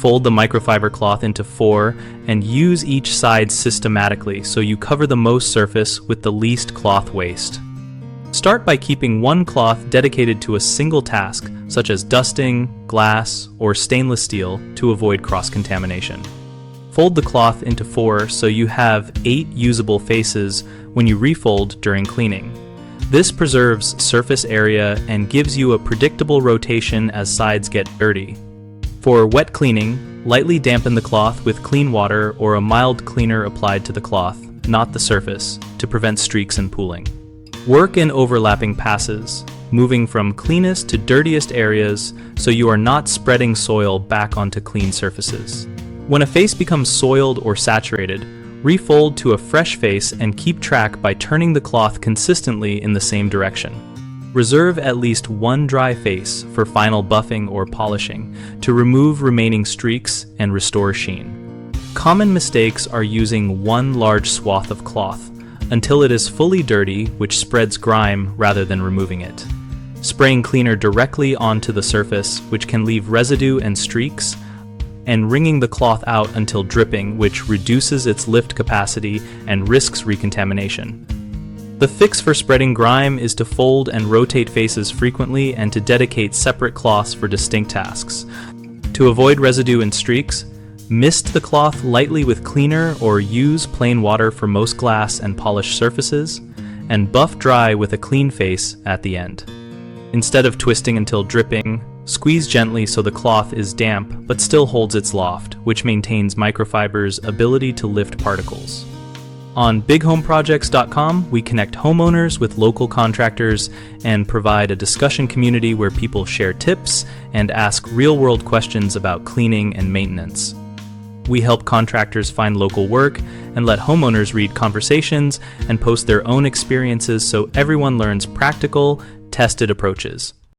Fold the microfiber cloth into 4 and use each side systematically so you cover the most surface with the least cloth waste. Start by keeping one cloth dedicated to a single task, such as dusting, glass, or stainless steel, to avoid cross-contamination. Fold the cloth into 4 so you have 8 usable faces when you refold during cleaning. This preserves surface area and gives you a predictable rotation as sides get dirty. For wet cleaning, lightly dampen the cloth with clean water or a mild cleaner applied to the cloth, not the surface, to prevent streaks and pooling. Work in overlapping passes, moving from cleanest to dirtiest areas so you are not spreading soil back onto clean surfaces. When a face becomes soiled or saturated, refold to a fresh face and keep track by turning the cloth consistently in the same direction. Reserve at least one dry face for final buffing or polishing to remove remaining streaks and restore sheen. Common mistakes are using one large swath of cloth until it is fully dirty, which spreads grime rather than removing it. Spraying cleaner directly onto the surface, which can leave residue and streaks, and wringing the cloth out until dripping, which reduces its lift capacity and risks recontamination. The fix for spreading grime is to fold and rotate faces frequently and to dedicate separate cloths for distinct tasks. To avoid residue and streaks, mist the cloth lightly with cleaner or use plain water for most glass and polished surfaces, and buff dry with a clean face at the end. Instead of twisting until dripping, squeeze gently so the cloth is damp but still holds its loft, which maintains microfiber's ability to lift particles. On bighomeprojects.com, we connect homeowners with local contractors and provide a discussion community where people share tips and ask real-world questions about cleaning and maintenance. We help contractors find local work and let homeowners read conversations and post their own experiences so everyone learns practical, tested approaches.